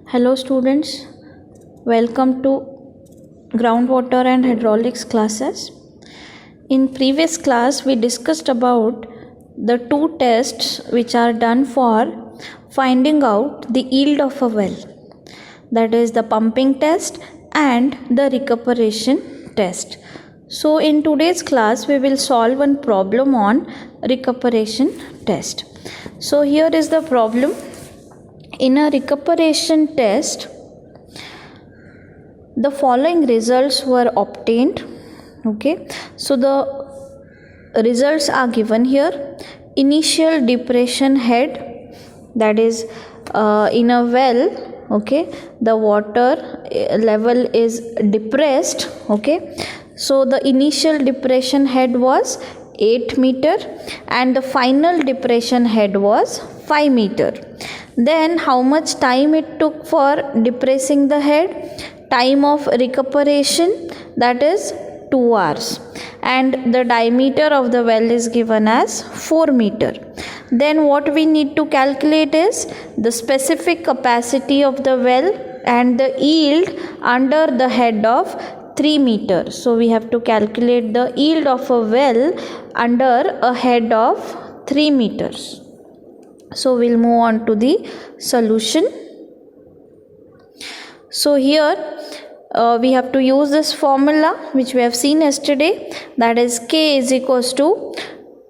Hello students, welcome to groundwater and hydraulics classes. In previous class we discussed about the two tests which are done for finding out the yield of a well, that is the pumping test and the recuperation test. So in today's class we will solve one problem on recuperation test. So here is the problem. In a recuperation test, the following results were obtained. Okay, so the results are given here. Initial depression head, that is in a well, okay, the water level is depressed. Okay, so the initial depression head was 8 meter and the final depression head was 5 meter. Then how much time it took for depressing the head? Time of recuperation, that is 2 hours, and the diameter of the well is given as 4 meter. Then what we need to calculate is the specific capacity of the well and the yield under the head of 3 meter. So we have to calculate the yield of a well under a head of 3 meters. So we'll move on to the solution. So here we have to use this formula which we have seen yesterday, that is K is equals to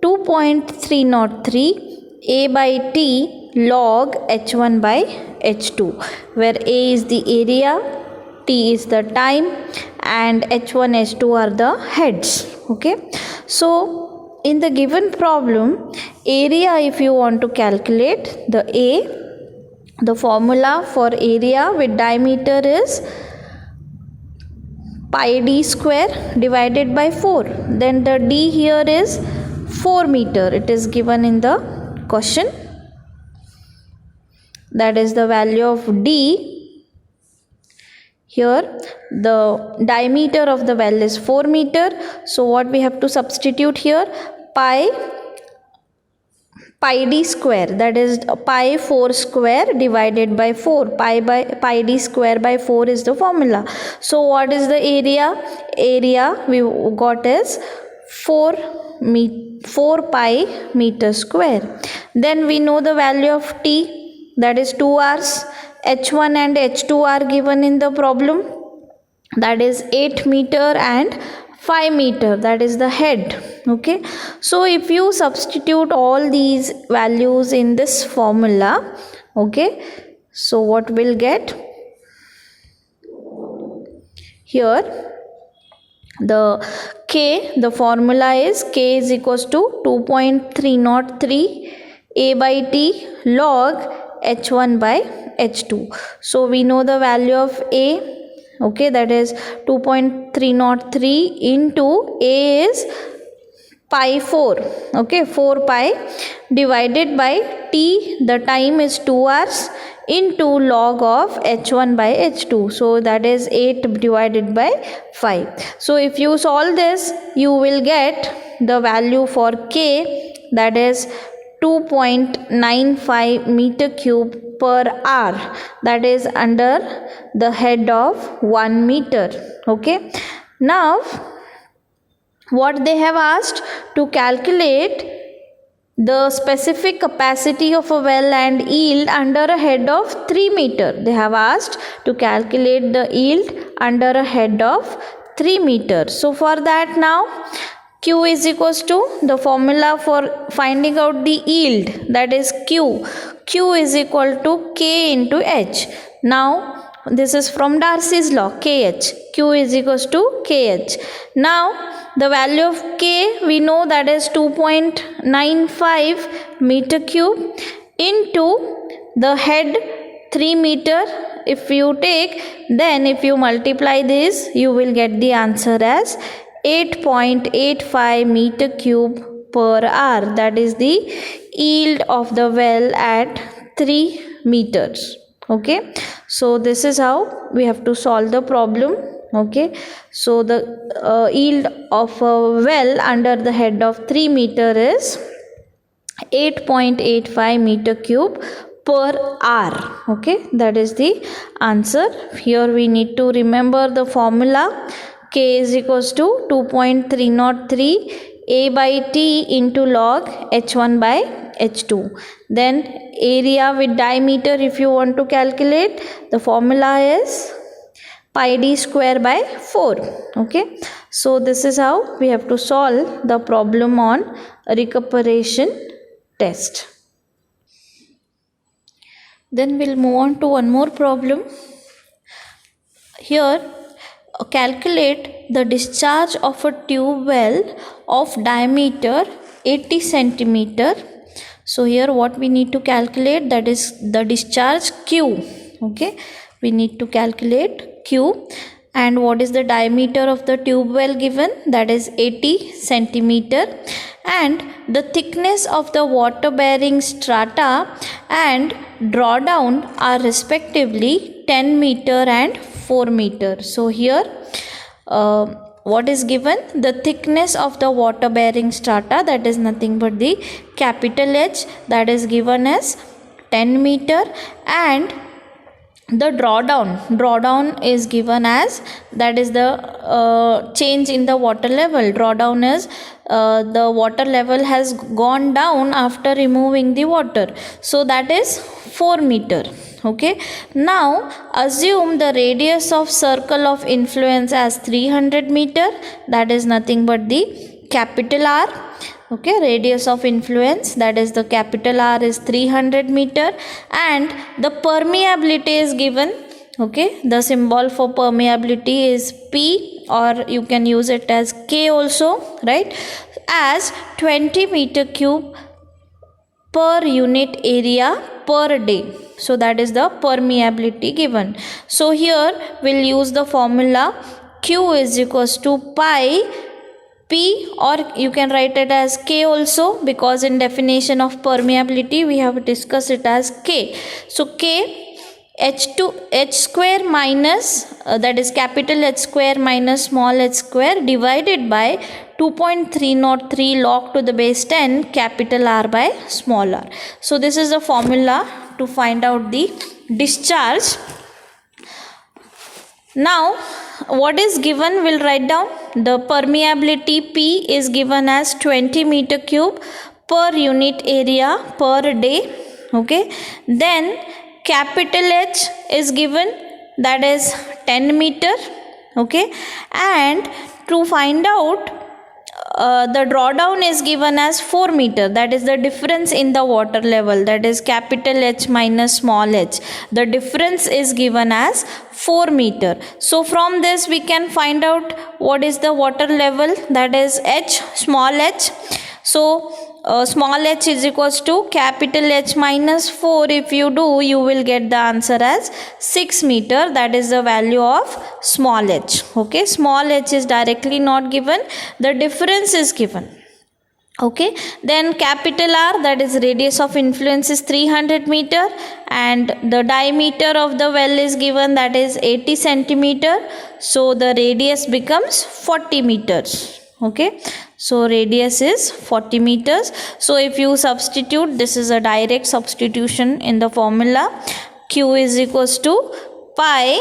2.303 A by T log H1 by H2, where A is the area, T is the time, and H1, H2 are the heads. Okay, so in the given problem, area, if you want to calculate the the formula for area with diameter is pi d square divided by 4. Then the d here is 4 meter. It is given in the question. That is the value of d. Here the diameter of the well is 4 meter. So what we have to substitute here? Pi d square, that is pi 4 square divided by 4. Pi d square by 4 is the formula. So what is the area? Area we got is 4 pi meter square. Then we know the value of t, that is 2 hours. H1 and H2 are given in the problem, that is 8 meter and 5 meter, that is the head. Okay, so if you substitute all these values in this formula, okay, so what we'll get here? The K, the formula is K is equals to 2.303 A by T log H1 by H2. So we know the value of A, okay, that is 2.303 into A is pi 4, okay, 4 pi divided by T, the time is 2 hours, into log of H1 by H2. So that is 8 divided by 5. So if you solve this, you will get the value for K, that is 2.95 meter cube per hour, that is under the head of 1 meter. Okay, now what they have asked to calculate the specific capacity of a well and yield under a head of 3 meter. They have asked to calculate the yield under a head of 3 meter. So for that, now Q is equals to the formula for finding out the yield, that is Q. Q is equal to K into H. Now this is from Darcy's law, KH. Q is equals to KH. Now the value of K we know, that is 2.95 meter cube into the head 3 meter. If you take, then if you multiply this, you will get the answer as 8.85 meter cube per hour. That is the yield of the well at 3 meters. Okay, so this is how we have to solve the problem. Okay, so the yield of a well under the head of 3 meter is 8.85 meter cube per hour. Okay, that is the answer. Here we need to remember the formula. K is equals to 2.303 A by T into log H1 by H2. Then area with diameter, if you want to calculate, the formula is pi d square by 4. Okay, so this is how we have to solve the problem on recuperation test. Then we'll move on to one more problem. Here, calculate the discharge of a tube well of diameter 80 centimeter. So here what we need to calculate, that is the discharge Q. Okay, we need to calculate Q. And what is the diameter of the tube well given? That is 80 centimeter. And the thickness of the water bearing strata and drawdown are respectively 10 meter and 4 meter. So here what is given? The thickness of the water bearing strata, that is nothing but the capital H, that is given as 10 meter. And the drawdown is given as, that is the change in the water level. Drawdown is the water level has gone down after removing the water, so that is 4 meter. Okay, now assume the radius of circle of influence as 300 meter, that is nothing but the capital R. Okay, radius of influence, that is the capital R, is 300 meter. And the permeability is given. Okay, the symbol for permeability is P, or you can use it as K also, right, as 20 meter cube per unit area per day. So that is the permeability given. So here we'll use the formula Q is equals to pi P, or you can write it as K also, because in definition of permeability we have discussed it as K. So K, H square minus, that is capital H square minus small h square, divided by 2.303 log to the base 10 capital R by small r. So this is the formula to find out the discharge. Now what is given, we'll write down. The permeability P is given as 20 meter cube per unit area per day. Okay, then capital H is given, that is 10 meter. Okay, and to find out the drawdown is given as 4 meter, that is the difference in the water level, that is capital H minus small h. The difference is given as 4 meter. So from this we can find out what is the water level, that is H, small h. So small h is equals to capital H minus 4. If you do, you will get the answer as 6 meter. That is the value of small h. Okay, small h is directly not given, the difference is given. Okay, then capital R, that is radius of influence, is 300 meter, and the diameter of the well is given, that is 80 centimeter. So the radius becomes 40 meters. Okay, so radius is 40 meters. So if you substitute, this is a direct substitution in the formula. Q is equals to pi,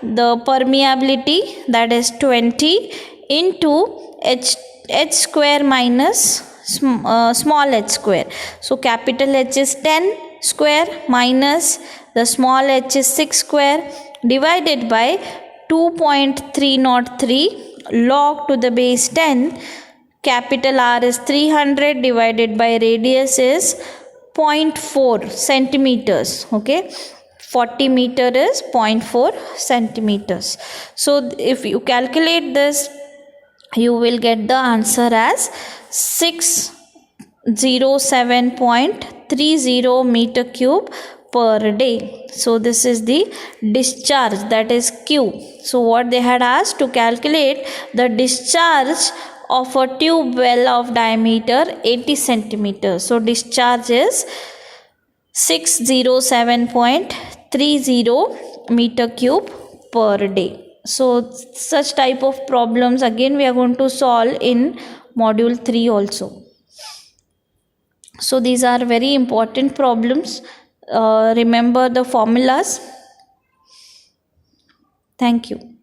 the permeability, that is 20, into H square minus small h square. So capital H is 10 square minus the small h is 6 square, divided by 2.303 log to the base 10. Capital R is 300 divided by radius is 0.4 centimeters. Okay, 40 meter is 0.4 centimeters. So if you calculate this, you will get the answer as 607.30 meter cube per day. So this is the discharge, that is Q. So what they had asked, to calculate the discharge of a tube well of diameter 80 centimeters. So discharge is 607.30 meter cube per day. So such type of problems again we are going to solve in module 3 also. So these are very important problems. remember the formulas. Thank you.